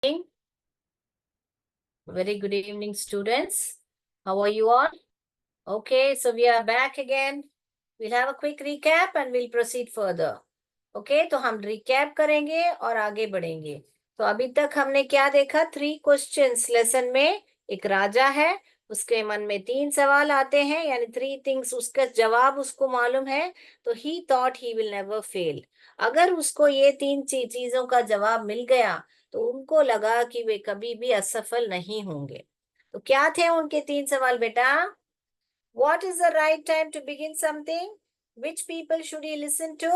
Very good evening, students. How are you all? Okay, so we are back again. We'll have a quick recap and we'll proceed further. Okay, तो हम recap करेंगे और आगे बढ़ेंगे. तो अभी तक हमने क्या देखा? 3 questions lesson में. एक राजा है, उसके मन में 3 सवाल आते हैं, यानी 3 things, उसका जवाब उसको मालूम है, तो he thought he will never fail. अगर उसको ये 3 चीजों का जवाब मिल गया, तो उनको लगा कि वे कभी भी असफल नहीं होंगे. तो क्या थे उनके 3 सवाल बेटा? What is the right time to begin something? Which people should he listen to?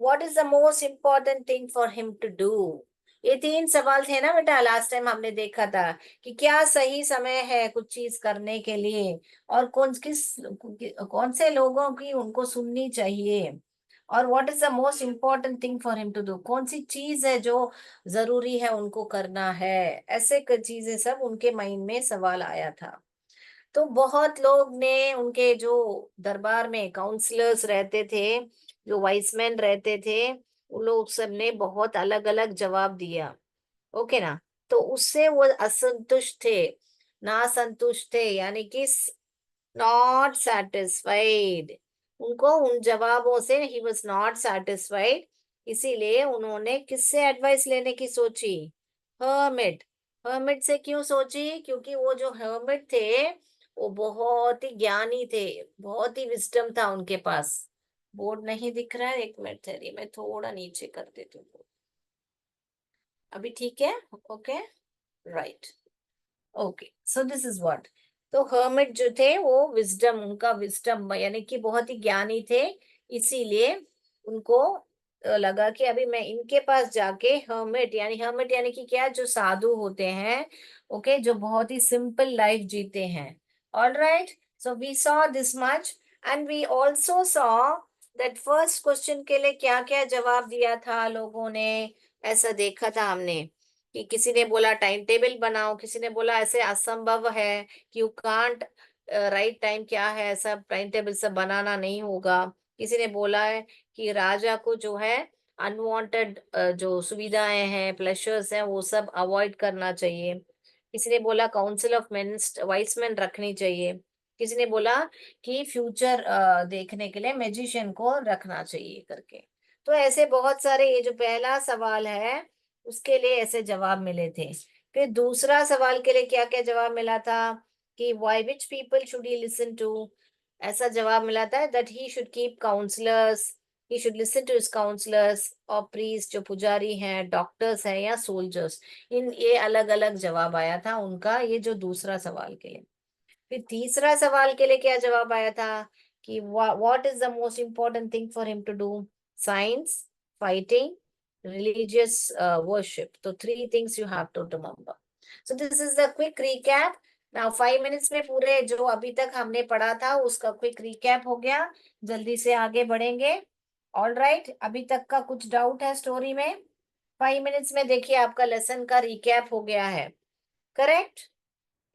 What is the most important thing for him to do? ये 3 सवाल थे ना बेटा. लास्ट टाइम हमने देखा था कि क्या सही समय है कुछ चीज करने के लिए, और कौन से लोगों की उनको सुननी चाहिए, और what is the most important thing for him to do. कौन सी चीज है जो जरूरी है उनको करना है. ऐसे चीजें सब उनके माइंड में सवाल आया था. तो बहुत लोग ने, उनके जो दरबार में काउंसलर्स रहते थे, जो वाइसमैन रहते थे, उन लोग सब ने बहुत अलग अलग जवाब दिया. ओके ना. तो उससे वो असंतुष्ट थे, ना संतुष्ट थे, यानी कि नॉट सेटिस्फाइड. उनको उन जवाबों से ही वॉज नॉट सेटिस्फाइड. इसीलिए उन्होंने किससे एडवाइस लेने की सोची? हर्मिट. हर्मिट से क्यों सोची? क्योंकि वो जो हर्मिट थे, वो बहुत ही ज्ञानी थे, बहुत ही विजडम था उनके पास. बोर्ड नहीं दिख रहा है, एक मिनट ठहरिए, मैं थोड़ा नीचे कर देती हूँ. अभी ठीक है? Okay, right. Okay, so this is what. तो हर्मिट जो थे वो विजडम, उनका विजडम यानी कि बहुत ही ज्ञानी थे. इसीलिए उनको लगा कि अभी मैं इनके पास जाके, हर्मिट यानी कि क्या, जो साधु होते हैं. ओके, जो बहुत ही सिंपल लाइफ जीते हैं. All right. So we saw this much, and we also saw that first question के लिए क्या क्या जवाब दिया था लोगों ने. ऐसा देखा था हमने कि किसी ने बोला टाइम टेबल बनाओ, किसी ने बोला ऐसे असंभव है कि यू कांट, राइट टाइम क्या है, ऐसा टाइम टेबल सब बनाना नहीं होगा. किसी ने बोला है कि राजा को जो है अनवांटेड जो सुविधाएं हैं, प्लेजर्स हैं, वो सब अवॉइड करना चाहिए. किसी ने बोला काउंसिल ऑफ मिनिस्टर वाइसमैन रखनी चाहिए. किसी ने बोला कि फ्यूचर देखने के लिए मैजिशियन को रखना चाहिए करके. तो ऐसे बहुत सारे, ये जो पहला सवाल है उसके लिए ऐसे जवाब मिले थे. फिर दूसरा सवाल के लिए क्या क्या जवाब मिला था कि why which people should he listen to. ऐसा जवाब मिला था that he should keep counsellors, he should listen to his counsellors और प्रीस्ट, जो पुजारी हैं, डॉक्टर्स हैं या सोल्जर्स. इन ये अलग अलग जवाब आया था उनका, ये जो दूसरा सवाल के लिए. फिर तीसरा सवाल के लिए क्या जवाब आया था कि what is the most important thing for him to do. Science, fighting, religious worship. So 3 things you have to remember. So this is the quick recap. Now 5 minutes में पूरे जो अभी तक हमने पढ़ा था उसका क्विक रिकैप हो गया. जल्दी से आगे बढ़ेंगे. All right. अभी तक का कुछ डाउट है स्टोरी में? 5 मिनट्स में देखिए आपका लेसन का रिकैप हो गया है. करेक्ट.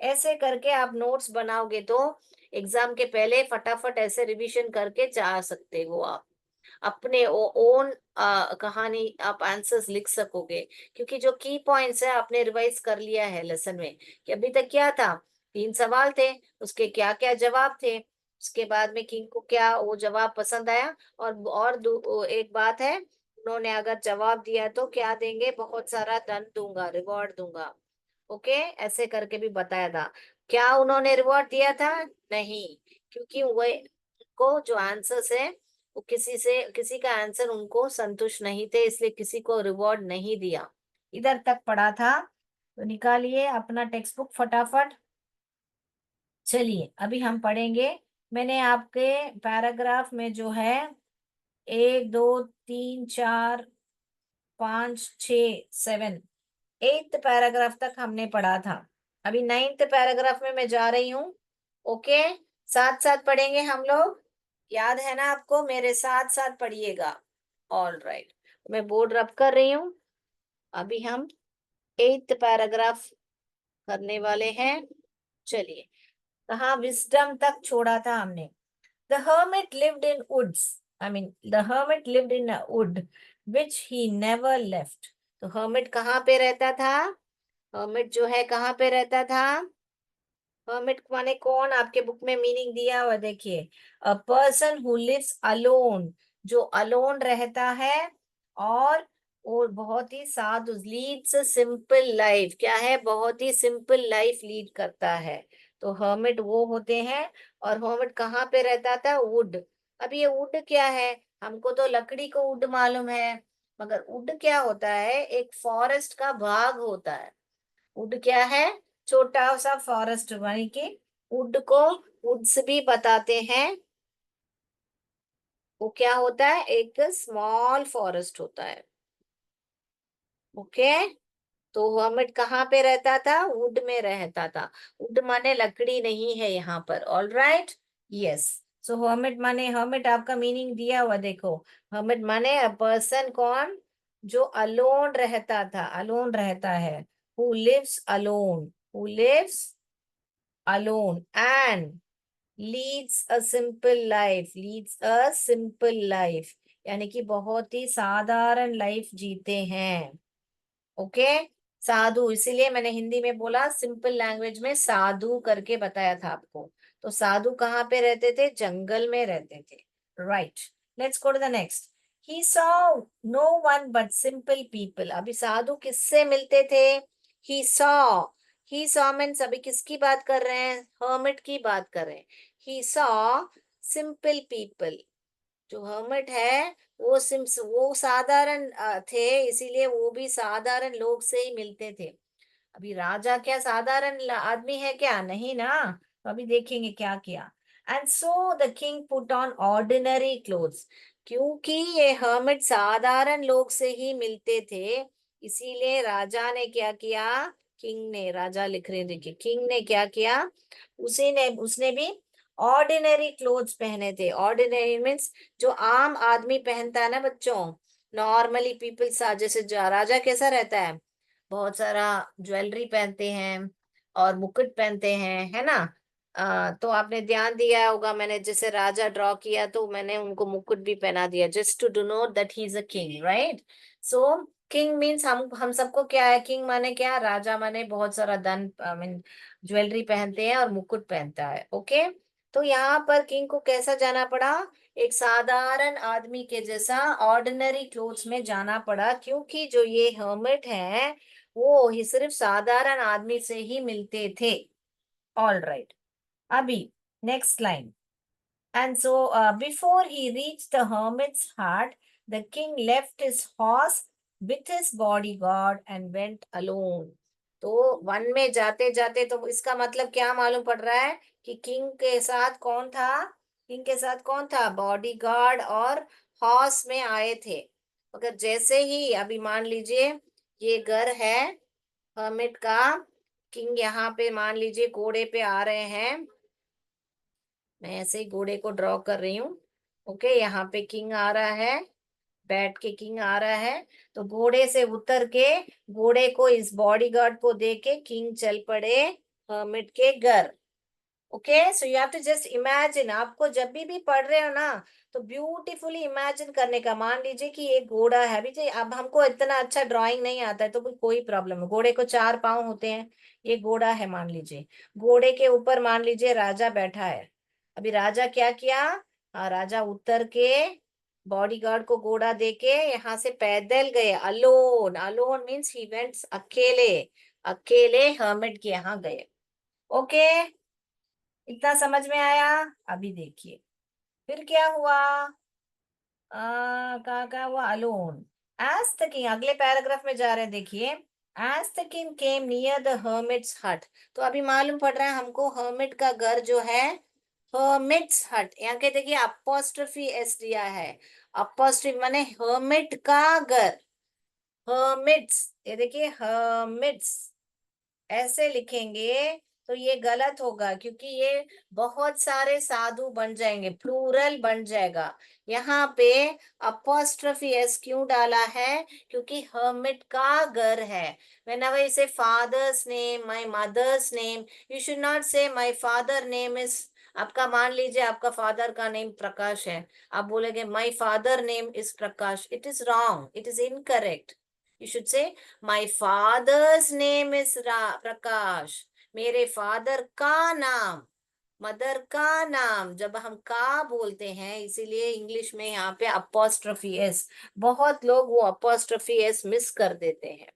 ऐसे करके आप नोट्स बनाओगे तो एग्जाम के पहले फटाफट ऐसे रिवीजन करके जा सकते हो. आप अपने ओन कहानी, आप आंसर्स लिख सकोगे, क्योंकि जो की पॉइंट्स है आपने रिवाइज कर लिया है लेसन में कि अभी तक क्या था. 3 सवाल थे, उसके क्या क्या जवाब थे, उसके बाद में किंग को क्या वो जवाब पसंद आया, और एक बात है, उन्होंने अगर जवाब दिया तो क्या देंगे, बहुत सारा दंड दूंगा, रिवॉर्ड दूंगा. ओके, ऐसे करके भी बताया था. क्या उन्होंने रिवॉर्ड दिया था? नहीं, क्योंकि वो को जो आंसर्स है वो किसी का आंसर उनको संतुष्ट नहीं थे, इसलिए किसी को रिवॉर्ड नहीं दिया. इधर तक पढ़ा था. तो निकालिए अपना टेक्स्ट बुक फटाफट. चलिए अभी हम पढ़ेंगे. मैंने आपके पैराग्राफ में जो है 1 2 3 4 5 6 7 8th पैराग्राफ तक हमने पढ़ा था. अभी 9th पैराग्राफ में मैं जा रही हूँ. ओके, साथ साथ पढ़ेंगे हम लोग. याद है ना आपको? मेरे साथ साथ पढ़िएगा. All right. मैं बोर्ड रब कर रही हूँ. अभी हम 8th पैराग्राफ करने वाले हैं. चलिए, कहाँ विजडम तक छोड़ा था हमने. The hermit lived in woods. The hermit lived in a wood which he never left. तो hermit कहाँ पे रहता था? हर्मिट जो है कहाँ पे रहता था? हर्मिट माने कौन? आपके बुक में मीनिंग दिया हुआ देखिए, a person who lives alone, जो अलोन रहता है और बहुत ही साधु, लीड्स अ सिंपल लाइफ, क्या है? बहुत ही सिंपल लाइफ लीड करता है। तो हर्मिट वो होते हैं। और हर्मिट कहाँ पे रहता था? वुड। अब ये वुड क्या है? हमको तो लकड़ी को वुड मालूम है, मगर वुड क्या होता है? एक फॉरेस्ट का भाग होता है। वुड क्या है? छोटा सा फॉरेस्ट, यानी कि वुड को वुड्स भी बताते हैं। वो क्या होता है? एक स्मॉल फॉरेस्ट होता है। ओके। तो हर्मिट कहाँ पे रहता था? वुड में रहता था। वुड माने लकड़ी नहीं है यहाँ पर। All right. यस। सो हर्मिट माने, हर्मिट आपका मीनिंग दिया हुआ देखो। हर्मिट माने अ पर्सन, कौन? जो अलोन रहता था, अलोन रहता है। Who lives alone, who lives alone and leads a simple life, leads a simple life, यानी कि बहुत ही साधारण लाइफ जीते हैं। ओके। साधु, इसीलिए मैंने हिंदी में बोला, सिंपल लैंग्वेज में साधु करके बताया था आपको। तो साधु कहाँ पे रहते थे? जंगल में रहते थे। Right. Let's go to the next. He saw no one but simple people. अभी साधु किससे मिलते थे? He saw, he saw means अभी किसकी बात कर रहे हैं? हर्मिट की बात कर रहे हैं। He saw simple people. जो हर्मिट है वो साधारण थे, इसीलिए वो भी साधारण लोग से ही मिलते थे। अभी राजा क्या साधारण आदमी है क्या? नहीं ना। तो अभी देखेंगे क्या किया। And so the king put on ordinary clothes. क्योंकि ये हर्मिट साधारण लोग से ही मिलते थे, इसीलिए राजा ने क्या किया? किंग ने, राजा लिख रहे हैं देखिए, किंग ने क्या किया? उसी ने उसने भी ऑर्डिनरी क्लोथ्स पहने थे। ऑर्डिनरी मीन्स जो आम आदमी पहनता है ना बच्चों, नॉर्मली पीपल सा, जैसे राजा कैसा रहता है? बहुत सारा ज्वेलरी पहनते हैं और मुकुट पहनते हैं, है ना? तो आपने ध्यान दिया होगा, मैंने जैसे राजा ड्रॉ किया तो मैंने उनको मुकुट भी पहना दिया, just to denote that he is a king, right? So king means हम सबको क्या है? किंग माने क्या? राजा माने बहुत सारा धन, आई मीन ज्वेलरी पहनते हैं और मुकुट पहनता है। ओके। तो यहाँ पर किंग को कैसा जाना पड़ा? एक साधारण आदमी के जैसा ऑर्डिनरी क्लोथ्स में जाना पड़ा, क्योंकि जो ये हर्मिट है वो ही सिर्फ साधारण आदमी से ही मिलते थे। All right. अभी next line. And so, before he reached the hermit's hut, the king left his horse with his bodyguard and went alone. तो वन में जाते जाते, तो इसका मतलब क्या मालूम पड़ रहा है? कि किंग के साथ कौन था? किंग के साथ कौन था? बॉडीगार्ड और हॉर्स में आए थे। मगर जैसे ही, अभी मान लीजिए ये घर है हर्मिट का, किंग यहाँ पे मान लीजिए घोड़े पे आ रहे हैं। मैं ऐसे ही घोड़े को ड्रॉ कर रही हूँ। ओके, यहाँ पे किंग आ रहा है, बैठ के किंग आ रहा है। तो घोड़े से उतर के, घोड़े को इस बॉडीगार्ड को दे के किंग चल पड़े हर्मिट के घर। Okay. So you have to just imagine, आपको जब भी पढ़ रहे हो ना, तो ब्यूटीफुली इमेजिन करने का। मान लीजिए कि एक घोड़ा है, अभी तो अब हमको इतना अच्छा ड्राइंग नहीं आता है तो कोई प्रॉब्लम है। घोड़े को 4 पाँव होते हैं, ये घोड़ा है मान लीजिए। घोड़े के ऊपर मान लीजिए राजा बैठा है। अभी राजा क्या किया? राजा उतर के बॉडीगार्ड को घोड़ा देके यहाँ से पैदल गए। Alone, alone means he went अकेले, अकेले हर्मिट के यहाँ गए। ओके। इतना समझ में आया? अभी देखिए फिर क्या हुआ। कहाँ हुआ? अलोन। एज द किंग, अगले पैराग्राफ में जा रहे हैं देखिए। As the king came near the hermit's hut. तो अभी मालूम पड़ रहा है हमको हर्मिट का घर जो है, हर्मिट्स हट, यहाँ के देखिए अपोस्ट्रोफी एस दिया है। अपोस्ट्रोफी माने हर्मिट का घर। हर्मिट्स, ये देखिए हर्मिट्स ऐसे लिखेंगे तो ये गलत होगा, क्योंकि ये बहुत सारे साधु बन जाएंगे, प्लूरल बन जाएगा। यहाँ पे अपोस्ट्रोफी एस क्यों डाला है? क्योंकि हर्मिट का घर है। whenever you say father's name, my mother's name, you should not say my father name is, आपका मान लीजिए आपका फादर का नेम प्रकाश है, आप बोलेंगे my father name is Prakash. It is wrong, it is incorrect. You should say, my father's name is Prakash. मेरे father का नाम, मदर का नाम। जब हम का बोलते हैं, इसीलिए इंग्लिश में यहाँ पे अपॉस्ट्रोफी एस, बहुत लोग वो अपॉस्ट्रोफी एस मिस कर देते हैं।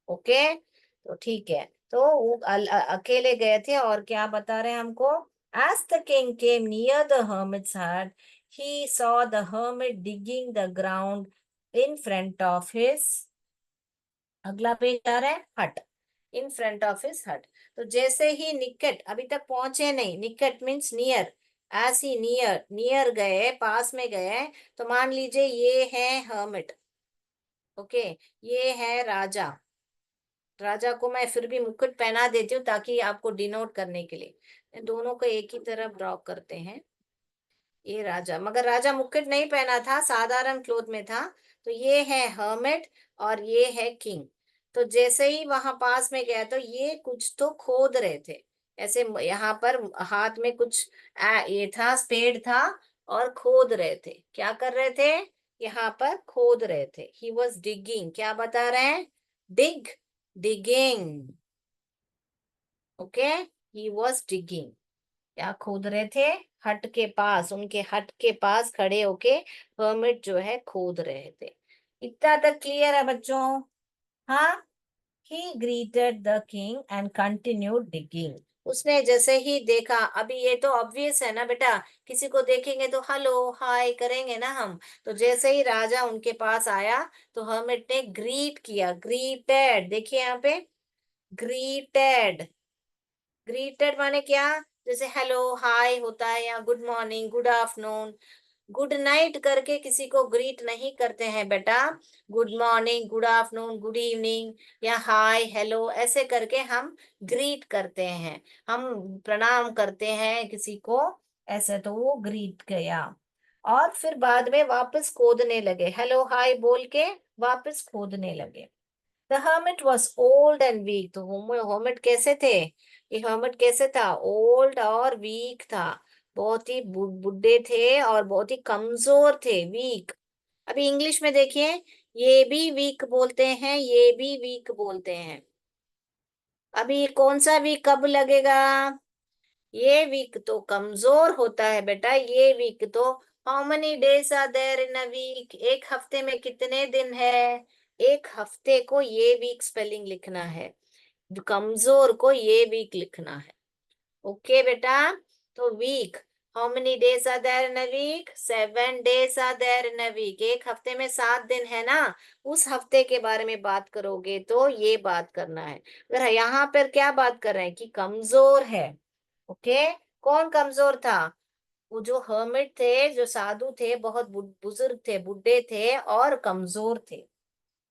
ओके, तो ठीक है। तो वो अकेले गए थे और क्या बता रहे हैं हमको? As the king came near the hermit's hut, he saw the hermit digging the ground in front of his, अगला पेज आ रहा है, हट, इन फ्रंट ऑफ हिज हट। तो जैसे ही निकट, अभी तक पहुंचे नहीं, निकट means near, as he near, near गए, पास में गए, तो मान लीजिए ये है हर्मिट, ओके, ये है राजा। राजा को मैं फिर भी मुकुट पहना देती हूँ ताकि आपको डिनोट करने के लिए। दोनों को एक ही तरफ ड्रॉ करते हैं। ये राजा, मगर राजा मुकुट नहीं पहना था, साधारण क्लोथ में था। तो ये है हर्मिट और ये है किंग। तो जैसे ही वहां पास में गया तो ये कुछ तो खोद रहे थे, ऐसे यहाँ पर हाथ में कुछ ये था, स्पेड था, और खोद रहे थे। क्या कर रहे थे? यहाँ पर खोद रहे थे। ही वॉज डिगिंग, क्या बता रहे हैं? Dig, digging. Okay, he was digging. क्या खोद रहे थे? हट के पास, उनके हट के पास खड़े होके हर्मिट जो है खोद रहे थे। इतना तक क्लियर है बच्चों? हाँ। ही greeted the king and continued digging. उसने जैसे ही देखा, अभी ये तो ऑब्वियस है ना बेटा, किसी को देखेंगे तो हेलो हाय करेंगे ना हम। तो जैसे ही राजा उनके पास आया तो हर्मिट ने ग्रीट किया, ग्रीटेड, देखिए यहाँ पे, ग्रीटेड। ग्रीटेड माने क्या? जैसे हेलो हाय होता है, या good morning, good afternoon, good night करके किसी को ग्रीट नहीं करते हैं बेटा। Good morning, good afternoon, good evening, या हाय हेलो ऐसे करके हम ग्रीट करते हैं, हम प्रणाम करते हैं किसी को, ऐसे। तो वो ग्रीट किया और फिर बाद में वापस खोदने लगे, हेलो हाय बोल के वापस खोदने लगे। The hermit was old and weak। तो hermit कैसे थे? ये hermit कैसे था? ओल्ड और वीक था, बहुत ही बुढ़े थे और बहुत ही कमजोर थे, वीक। अभी इंग्लिश में देखिए, ये भी वीक बोलते हैं, ये भी वीक बोलते हैं। अभी कौन सा वीक कब लगेगा? ये वीक तो कमजोर होता है बेटा, ये वीक तो, how many days are there in a week, एक हफ्ते में कितने दिन है? एक हफ्ते को ये वीक स्पेलिंग लिखना है, जो कमजोर को ये वीक लिखना है। ओके बेटा, तो week, how many days are there in a week? 7 days are there in a week. एक हफ्ते में 7 दिन है ना, उस हफ्ते के बारे में बात करोगे तो ये बात करना है। अगर यहाँ पर क्या बात कर रहे हैं कि कमजोर है, ओके। कौन कमजोर था? वो जो हर्मिट थे, जो साधु थे, बहुत बुजुर्ग थे, बुढ़े थे और कमजोर थे।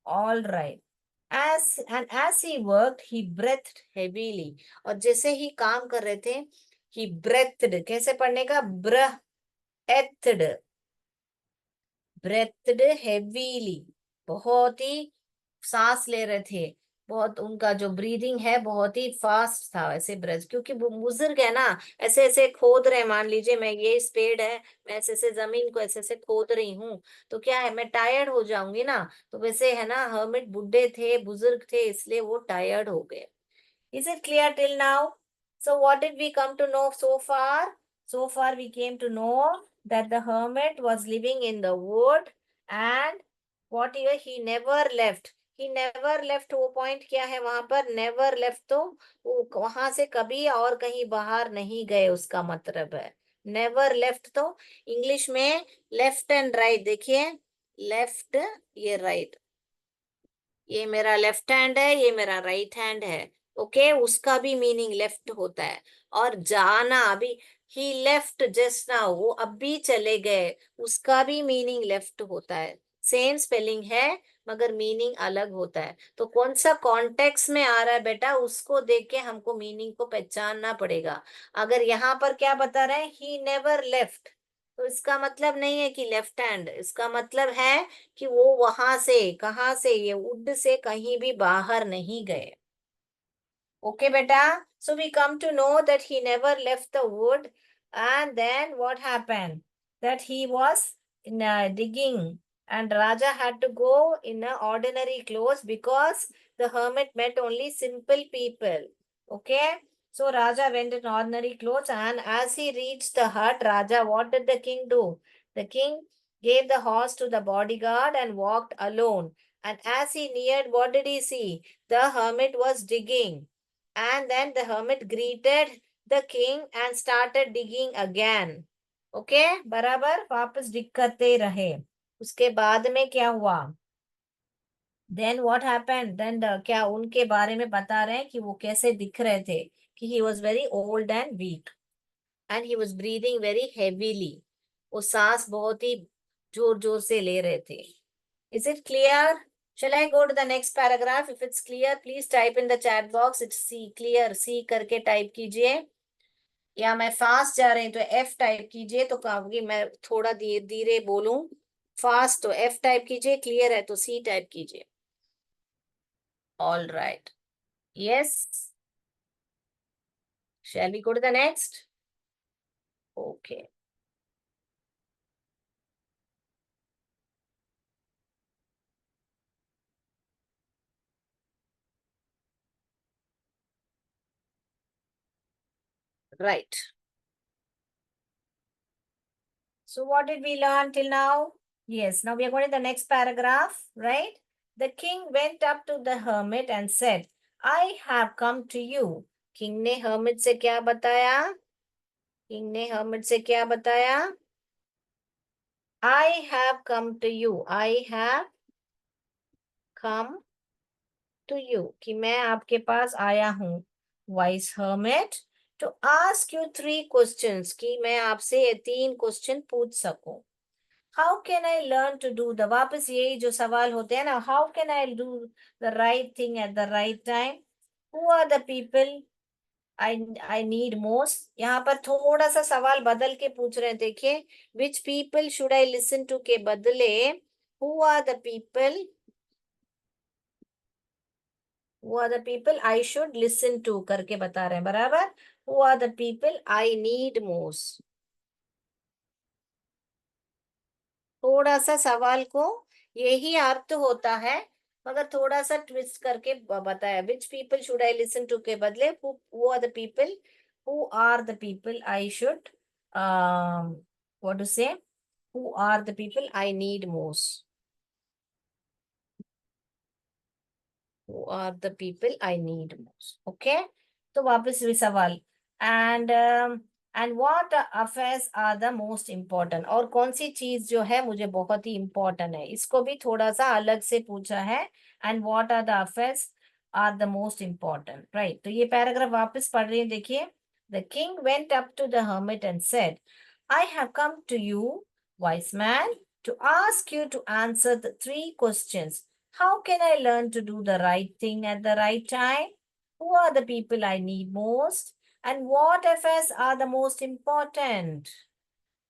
All right. As he worked, he breathed heavily। और जैसे ही काम कर रहे थे, he breathed, कैसे पढ़ने का? breathed, breathed heavily, बहुत ही सांस ले रहे थे, बहुत, उनका जो ब्रीदिंग है बहुत ही फास्ट था ऐसे ब्रज, क्योंकि वो बुजुर्ग है ना, ऐसे ऐसे खोद रहे, मान लीजिए मैं, ये स्पेड है, मैं ऐसे ऐसे जमीन को ऐसे ऐसे खोद रही हूँ, तो क्या है, मैं टायर्ड हो जाऊंगी ना। तो वैसे है ना, हर्मिट बुढ़े थे, बुजुर्ग थे, इसलिए वो टायर्ड हो गए। Is it clear till now? So what did we come to know so far? So far we came to know that the hermit was living in the wood, and what year he never left. He never left, वो point क्या है वहां पर? Never left, तो वो वहां से कभी और कहीं बाहर नहीं गए, उसका मतलब है नेवर लेफ्ट। तो इंग्लिश में लेफ्ट एंड राइट देखिए, लेफ्ट, ये राइट, ये मेरा लेफ्ट हैंड है, ये मेरा राइट हैंड है, ओके। उसका भी मीनिंग लेफ्ट होता है। और जाना, अभी ही लेफ्ट जस्ट नाउ, वो अभी चले गए, उसका भी मीनिंग लेफ्ट होता है। सेम स्पेलिंग है मगर मीनिंग अलग होता है। तो कौन सा कॉन्टेक्स्ट में आ रहा है बेटा, उसको देख के हमको मीनिंग को पहचानना पड़ेगा। अगर यहाँ पर क्या बता रहे हैं, ही नेवर लेफ्ट, तो इसका मतलब नहीं है कि लेफ्ट हैंड, इसका मतलब है कि वो वहां से, कहाँ से, ये वुड से कहीं भी बाहर नहीं गए। ओके बेटा, so we come to know that he never left the wood, and then what happened, that he was digging, and Raja had to go in a ordinary clothes because the hermit met only simple people. Okay, so Raja went in ordinary clothes, and as he reached the hut, Raja, what did the king do? The king gave the horse to the bodyguard and walked alone. And as he neared, what did he see? The hermit was digging. And then the hermit greeted the king and started digging again. Okay बराबर वापस डिग करते रहे. उसके बाद में क्या हुआ? Then what happened? Then क्या उनके बारे में बता रहे हैं कि वो कैसे दिख रहे थे, कि he was very old and weak and he was breathing very heavily. वो सांस बहुत ही जोर जोर से ले रहे थे. Is it clear? Shall I go to the next paragraph? If it's clear, please type in the chat box. It's C, clear. C करके टाइप कीजिए, या मैं फास्ट जा रही हूँ तो एफ टाइप कीजिए, तो कहोगी मैं थोड़ा धीरे धीरे बोलूं. फास्ट तो एफ टाइप कीजिए, क्लियर है तो सी टाइप कीजिए. All right, yes. Shall we go to the next? Okay. Right. So what did we learn till now? Yes, now we are going to the next paragraph, right? The king went up to the hermit and said, I have come to you. King ने hermit से क्या बताया? King ने hermit से क्या बताया? I have come to you. I have come to you. कि मैं आपके पास आया हूँ. Wise hermit to ask you 3 questions. कि मैं आपसे ये 3 क्वेश्चन पूछ सकूं. How can I learn to do the, वापस यही जो सवाल होते हैं ना, how can I do the right thing at the right time? Who are the people I need most? यहाँ पर थोड़ा सा सवाल बदल के पूछ रहे हैं, देखिए. Which people should I listen to के बदले who are the people, who are the people I should listen to करके बता रहे हैं. बराबर. Who are the people I need most? थोड़ा सा सवाल को यही अर्थ होता है, मगर थोड़ा सा ट्विस्ट करके बताया. Which people should I listen to के बदले who are the people, who are the people I should what to say, who are the people I need most. Who are the people I need most? Okay. तो वापस भी सवाल. And what affairs are the most important? और कौन सी चीज जो है मुझे बहुत ही important है, इसको भी थोड़ा सा अलग से पूछा है. And what are the affairs are the most important? Right. तो ये पैराग्राफ वापस पढ़ रही है, देखिए. The king went up to the hermit and said, I have come to you, wise man, to ask you to answer the 3 questions. How can I learn to do the right thing at the right time? Who are the people I need most? And what affairs are the most important?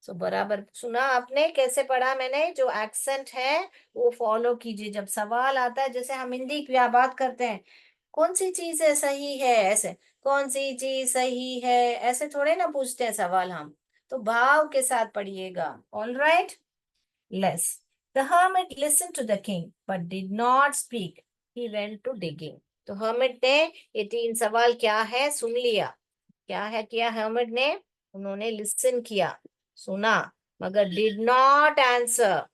So बराबर सुना आपने? कैसे पढ़ा मैंने? जो accent है वो follow कीजिए. जब सवाल आता है, जैसे हम हिंदी की बात करते हैं, कौन सी चीज है सही है, ऐसे कौन सी चीज सही है, ऐसे थोड़े ना पूछते हैं सवाल हम. तो भाव के साथ पढ़िएगा. All right, less. The hermit listened to the king but did not speak. He went to digging. तो hermit ने ये 3 सवाल क्या है सुन लिया. क्या है किया hermit ने? उन्होंने listen किया, सुना, मगर did not answer.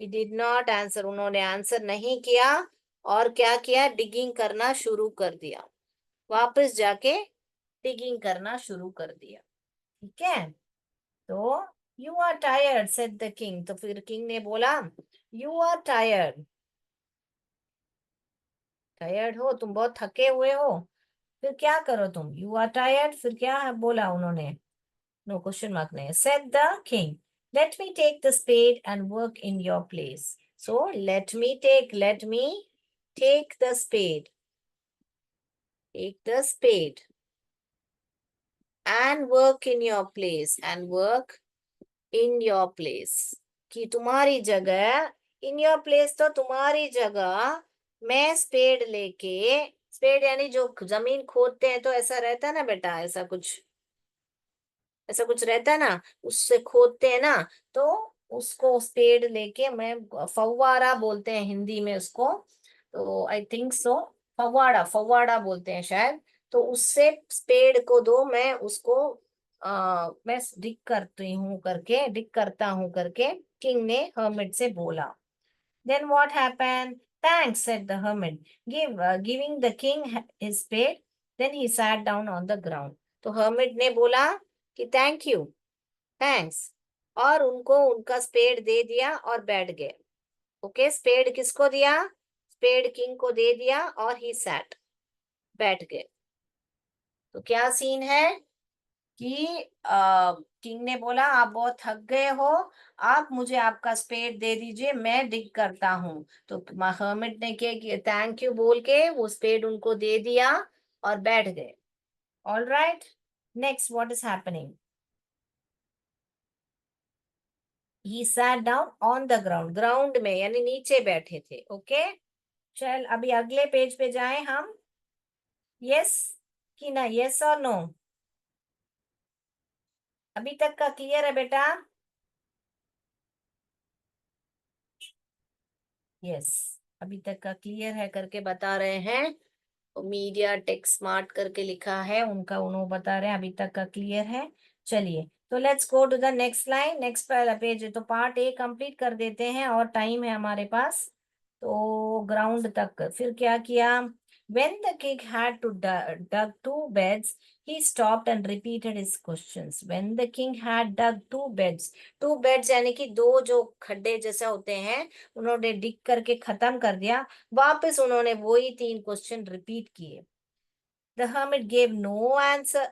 He did not answer. उन्होंने आंसर नहीं किया. और क्या किया? डिगिंग करना शुरू कर दिया. वापस जाके डिगिंग करना शुरू कर दिया. ठीक है. तो you are tired said the king. तो फिर किंग ने बोला, यू आर टायर्ड, टायर्ड हो तुम, बहुत थके हुए हो. फिर क्या करो तुम? यू आर टायर्ड, फिर क्या बोला उन्होंने? नो क्वेश्चन मार्क नहीं. Said the king, let me take the spade and work in your place. So let me take the spade, take the spade and work in your place, and work in your place, कि तुम्हारी जगह, इन your place तो तुम्हारी जगह, मैं spade लेके, spade यानी जो जमीन खोदते हैं, तो ऐसा रहता है ना बेटा, ऐसा कुछ रहता है ना, उससे खोदते हैं ना. तो उसको स्पेड लेके, मैं फव्वारा बोलते हैं हिंदी में उसको, तो आई थिंक सो फव्वाड़ा, फव्वाड़ा बोलते हैं शायद। तो उससे स्पेड को दो, मैं उसको मैं डिग करती हूँ करके, डिग करता हूँ करके किंग ने हर्मिट से बोला। Then what happened? Thanks said the hermit, giving the king his spade. Then he sat down on the ground. तो हर्मिट ने बोला कि थैंक यू, थैंक्स, और उनको उनका स्पेड दे दिया और बैठ गए। ओके, स्पेड किसको दिया? स्पेड किंग को दे दिया और ही सैट, बैठ गए। तो क्या सीन है कि किंग ने बोला आप बहुत थक गए हो, आप मुझे आपका स्पेड दे दीजिए, मैं डिग करता हूँ। तो हर्मिट ने क्या किया? थैंक यू बोल के वो स्पेड उनको दे दिया और बैठ गए। All right, next what is happening? He sat down on the ground, ground में यानी नीचे बैठे थे। ओके, चल अभी अगले पेज पे जाएं हम। यस कि ना, यस और नो? अभी तक का क्लियर है बेटा? यस, अभी तक का क्लियर है करके बता रहे हैं। मीडिया टेक स्मार्ट करके लिखा है उनका, उन्होंने बता रहे हैं अभी तक का क्लियर है। चलिए, तो let's go to the next line, next page है। तो पार्ट ए कंप्लीट कर देते हैं और टाइम है हमारे पास। तो ग्राउंड तक फिर क्या किया? When the king had to dug two beds, he stopped and repeated his questions. When the king had dug two beds यानी कि दो जो खड्डे जैसे होते हैं, उन्होंने डिग करके खत्म कर दिया। वापस उन्होंने वही 3 क्वेश्चन रिपीट किए। The hermit gave no answer,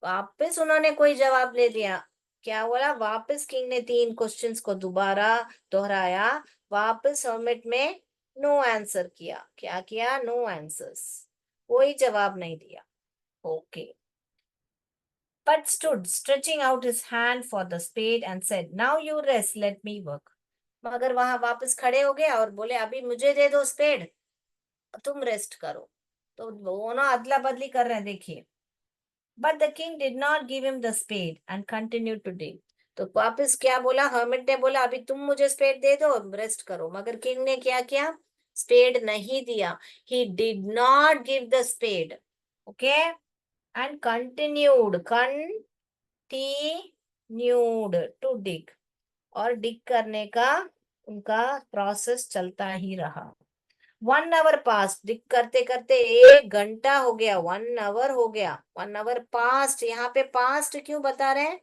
वापस उन्होंने कोई जवाब दे दिया। क्या बोला? वापस किंग ने 3 क्वेश्चंस को दोबारा दोहराया। वापस हर्मिट में नो आंसर किया। क्या किया? नो आंसर्स, कोई जवाब नहीं दिया। Okay, but stood stretching out his hand for the spade and said, now you rest, let me work. मगर वहां वापस खड़े हो गया और बोले अभी मुझे दे दो स्पेड, तुम रेस्ट करो। तो दोनों अदला बदली कर रहे हैं, देखिए। But the king did not give him the spade and continue to dig. तो वापस क्या बोला? हर्मिट ने बोला अभी तुम मुझे स्पेड दे दो, रेस्ट करो। मगर किंग ने क्या किया? स्पेड नहीं दिया। He did not give the spade. Okay, and continued, continued to dig, और डिग करने का उनका प्रोसेस चलता ही रहा। 1 आवर पास, डिग करते करते 1 घंटा हो गया, 1 आवर हो गया। 1 आवर पास्ट, यहाँ पे पास्ट क्यों बता रहे हैं?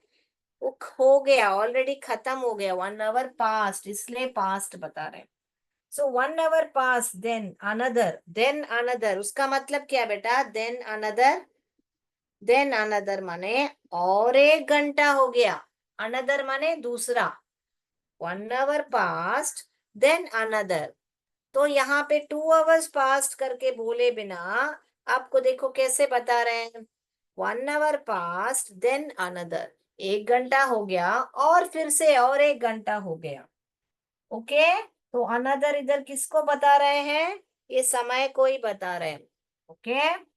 वो हो गया, ऑलरेडी खत्म हो गया। 1 आवर पास्ट, इसलिए पास्ट बता रहे हैं। सो 1 आवर पास, देन अनदर, उसका मतलब क्या बेटा? देन अनदर माने और 1 घंटा हो गया। अनदर माने दूसरा। 1 आवर पास्ट, देन अनदर। तो यहाँ पे 2 आवर्स पास्ट करके बोले बिना आपको देखो कैसे बता रहे हैं। 1 आवर पास्ट, देन अनदर, 1 घंटा हो गया और फिर से और 1 घंटा हो गया। ओके, तो अनदर इधर किसको बता रहे हैं? ये समय को ही बता रहे हैं। Okay,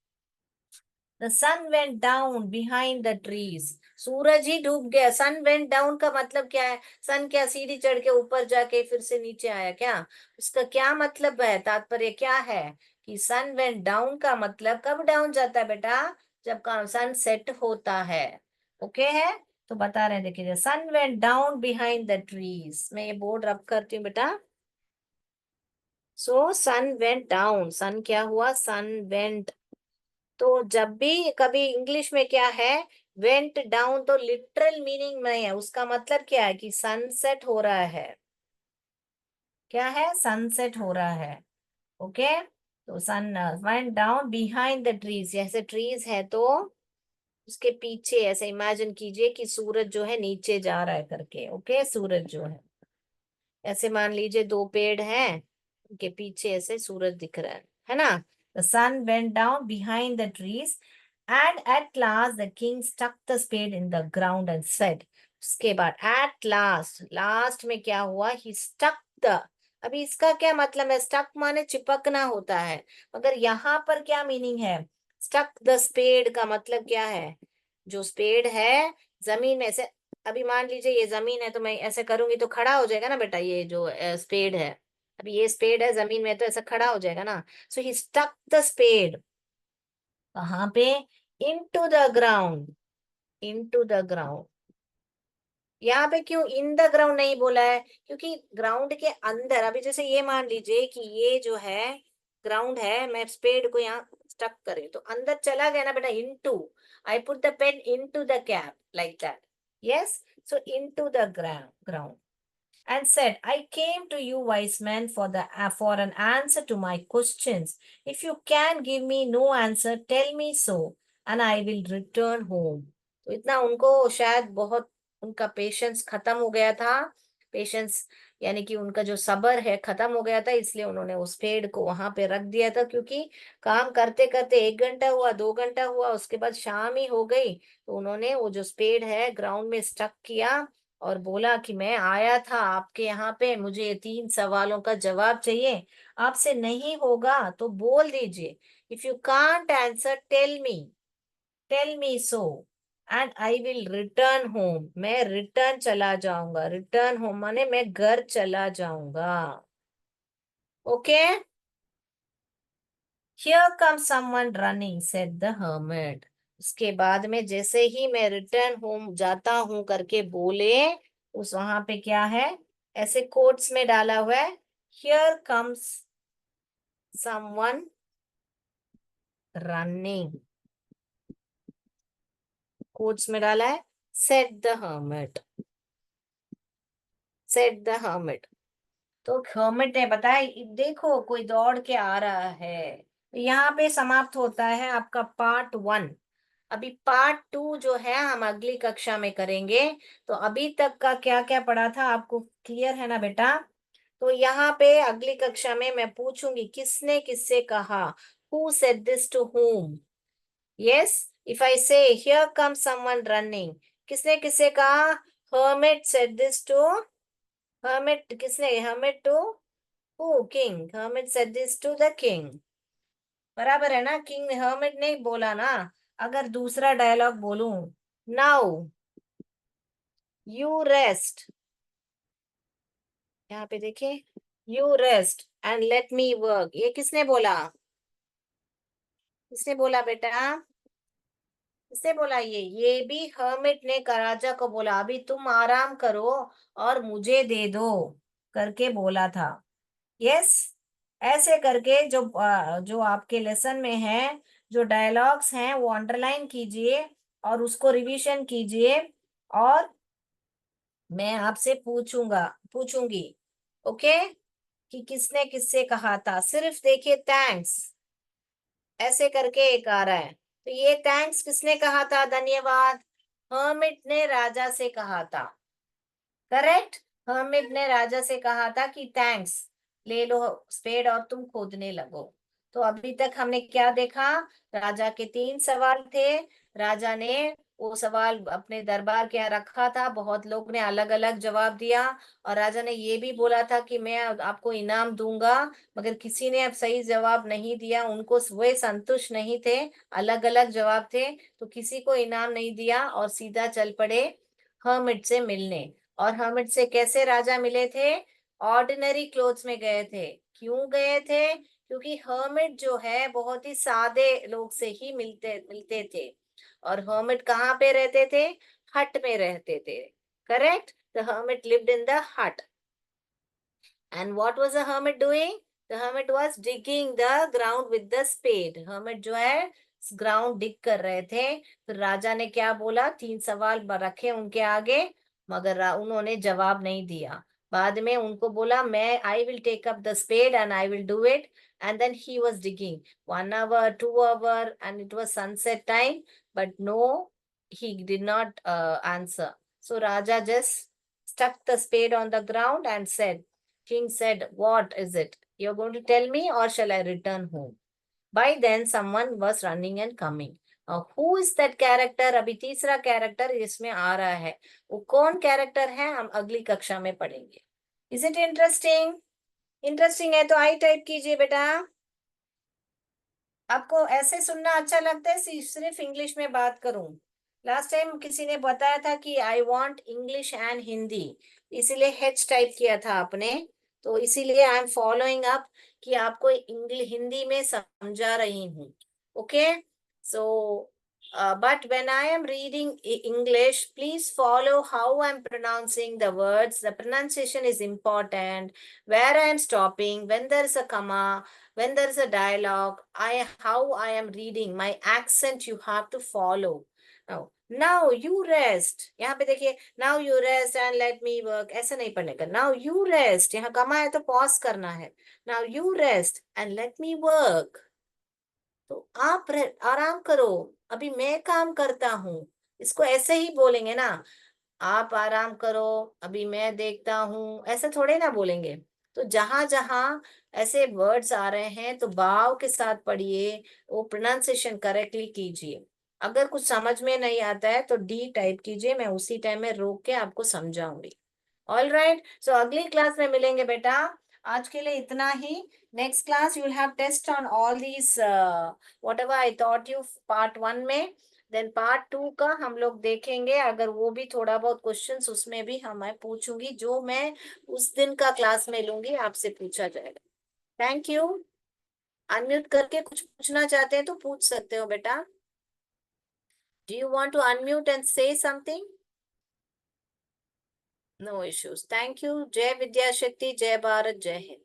the sun went down behind the trees, सूरज ही डूब गया। सन वेंट डाउन का मतलब क्या है? सन क्या सीढ़ी चढ़ के ऊपर जाके फिर से नीचे आया क्या? उसका क्या मतलब है, तात्पर्य क्या है? कि सन वेंट डाउन का मतलब कब डाउन जाता है बेटा? जब सन सेट होता है। ओके है, तो बता रहे हैं, देखिए sun went down behind the trees. मैं ये बोर्ड रब करती हूँ बेटा। सो सन वेंट डाउन, सन क्या हुआ? सन वेंट। तो जब भी कभी इंग्लिश में क्या है, वेंट डाउन, तो लिटरल मीनिंग नहीं है, उसका मतलब क्या है कि सनसेट हो रहा है। क्या है? सनसेट हो रहा है। ओके, तो sun went down behind the trees, जैसे ट्रीज है तो उसके पीछे ऐसे इमेजिन कीजिए कि सूरज जो है नीचे जा रहा है करके। ओके, सूरज जो ऐसे मान लीजिए 2 पेड़ हैं, उनके पीछे ऐसे सूरज दिख रहा है ना? The sun went down behind the trees and at last the king stuck the spade in the ground and said. उसके बाद एट लास्ट, लास्ट में क्या हुआ? ही स्टक द, अभी इसका क्या मतलब है? स्टक माने चिपकना होता है, मगर यहाँ पर क्या मीनिंग है? स्टक द स्पेड का मतलब क्या है? जो स्पेड है जमीन में से अभी मान लीजिए ये जमीन है, तो मैं ऐसे करूंगी तो खड़ा हो जाएगा ना बेटा, ये जो स्पेड है। अभी ये स्पेड है जमीन में, तो ऐसा खड़ा हो जाएगा ना। सो ही स्टक द स्पेड कहाँ पे? Into the ground, into the ground. यहाँ पे क्यों इन द ग्राउंड नहीं बोला है? क्योंकि ग्राउंड के अंदर, अभी जैसे ये मान लीजिए कि ये जो है ग्राउंड है, मैं स्पेड को यहाँ स्टक करें तो अंदर चला गया ना बेटा, into. I put the pen into the cap like that. Yes, so into the ground and said, I came to you, wise men, for an answer to my questions. If you can give me no answer, tell me so, and I will return home. तो इतना उनको शायद बहुत, उनका patience खत्म हो गया था। पेशेंस यानी कि उनका जो सब्र है खत्म हो गया था, इसलिए उन्होंने उस पेड़ को वहां पे रख दिया था। क्योंकि काम करते करते 1 घंटा हुआ, 2 घंटा हुआ, उसके बाद शाम ही हो गई। तो उन्होंने वो जो पेड़ है ग्राउंड में स्टक किया और बोला कि मैं आया था आपके यहाँ पे, मुझे ये 3 सवालों का जवाब चाहिए। आपसे नहीं होगा तो बोल दीजिए। If you can't answer, tell me so, and I will return home. मैं रिटर्न चला जाऊंगा। रिटर्न होम माने मैं घर चला जाऊंगा। Okay. Here come someone running, said the hermit। उसके बाद में जैसे ही मैं रिटर्न होम जाता हूं करके बोले, उस वहां पे क्या है, ऐसे कोट्स में डाला हुआ है, here comes someone running, quotes में डाला है, said the hermit, said the hermit। तो hermit ने बताया, देखो कोई दौड़ के आ रहा है। तो यहाँ पे समाप्त होता है आपका पार्ट 1। अभी पार्ट 2 जो है हम अगली कक्षा में करेंगे। तो अभी तक का क्या क्या पढ़ा था आपको क्लियर है ना बेटा? तो यहाँ पे अगली कक्षा में मैं पूछूंगी किसने किससे कहा, who said this to whom। Yes, if I say here come someone running, किसने किससे कहा? hermit said this to, hermit किसने, hermit to who? king, hermit said this to the king। बराबर है ना, किंग ने, hermit नहीं बोला ना। अगर दूसरा डायलॉग बोलूं, नाउ यू रेस्ट, यहाँ पे देखिए, you rest and let me work, ये किसने बोला? किसने बोला बेटा? किसने बोला? ये भी हर्मिट ने राजा को बोला, अभी तुम आराम करो और मुझे दे दो करके बोला था। यस, ऐसे करके जो आपके लेसन में है, जो डायलॉग्स हैं वो अंडरलाइन कीजिए और उसको रिवीजन कीजिए। और मैं आपसे पूछूंगी, ओके, कि किसने किससे कहा था। सिर्फ देखिए, थैंक्स ऐसे करके एक आ रहा है, तो ये थैंक्स किसने कहा था? धन्यवाद, हर्मिट ने राजा से कहा था। करेक्ट, हर्मिट ने राजा से कहा था कि थैंक्स, ले लो स्पेड और तुम खोदने लगो। तो अभी तक हमने क्या देखा? राजा के 3 सवाल थे। राजा ने वो सवाल अपने दरबार के यहाँ रखा था, बहुत लोग ने अलग अलग जवाब दिया। और राजा ने ये भी बोला था कि मैं आपको इनाम दूंगा, मगर किसी ने अब सही जवाब नहीं दिया, उनको वे संतुष्ट नहीं थे, अलग अलग जवाब थे, तो किसी को इनाम नहीं दिया और सीधा चल पड़े हर्मिट से मिलने। और हर्मिट से कैसे राजा मिले थे? ऑर्डिनरी क्लोथ्स में गए थे। क्यों गए थे? क्योंकि हर्मिट जो है बहुत ही सादे लोग से ही मिलते मिलते थे। और हर्मिट कहाँ पे रहते थे? हट में रहते थे। Correct, the hermit lived in the हट। And what was the hermit doing? The hermit was digging the ground with the spade. Hermit जो है ग्राउंड डिग कर रहे थे। तो राजा ने क्या बोला? 3 सवाल रखे उनके आगे, मगर उन्होंने जवाब नहीं दिया। बाद में उनको बोला, मैं I will take up the spade and I will do it. And then he was digging 1 hour, 2 hour, and it was sunset time, but no, he did not answer. So Raja just stuck the spade on the ground and said, King said, what is it? You're going to tell me or shall I return home? By then, someone was running and coming. Now, who is that character? अभी तीसरा character इसमें आ रहा है। वो कौन character है हम अगली कक्षा में पढ़ेंगे। Is it interesting? इंटरेस्टिंग है तो आई टाइप कीजिए बेटा। आपको ऐसे सुनना अच्छा लगता है सिर्फ इंग्लिश में बात करूं, लास्ट टाइम किसी ने बताया था कि I want English and Hindi, इसीलिए हेच टाइप किया था आपने, तो इसीलिए आई एम फॉलोइंग अप कि आपको इंग्लिश हिंदी में समझा रही हूँ. Okay. So but when I am reading English, please follow how I'm pronouncing the words. The pronunciation is important. Where I am stopping, when there is a comma, when there is a dialogue, how I am reading, my accent you have to follow. Now you rest. यहाँ पे देखिए, now you rest and let me work. ऐसा नहीं पढ़ने का. Now you rest. यहाँ कमा है तो पॉज करना है. Now you rest and let me work. तो आप आराम करो, अभी मैं काम करता हूँ. इसको ऐसे ही बोलेंगे ना. आप आराम करो, अभी मैं देखता हूँ, ऐसे थोड़े ना बोलेंगे. तो जहां जहां ऐसे वर्ड्स आ रहे हैं तो भाव के साथ पढ़िए, वो प्रोनाउंसिएशन करेक्टली कीजिए. अगर कुछ समझ में नहीं आता है तो डी टाइप कीजिए, मैं उसी टाइम में रोक के आपको समझाऊंगी. All right. सो अगली क्लास में मिलेंगे बेटा. आज के लिए इतना ही. Next class you will have test on all these whatever I taught you part 1 में. देन पार्ट 2 का हम लोग देखेंगे. अगर वो भी थोड़ा बहुत क्वेश्चंस उसमें भी मैं पूछूंगी, जो मैं उस दिन का क्लास में लूंगी, आपसे पूछा जाएगा. Thank you. अनम्यूट करके कुछ पूछना चाहते हैं तो पूछ सकते हो बेटा. Do you want to unmute and say something? No issues. Thank you. जय विद्या शक्ति, जय भारत, जय हिंद.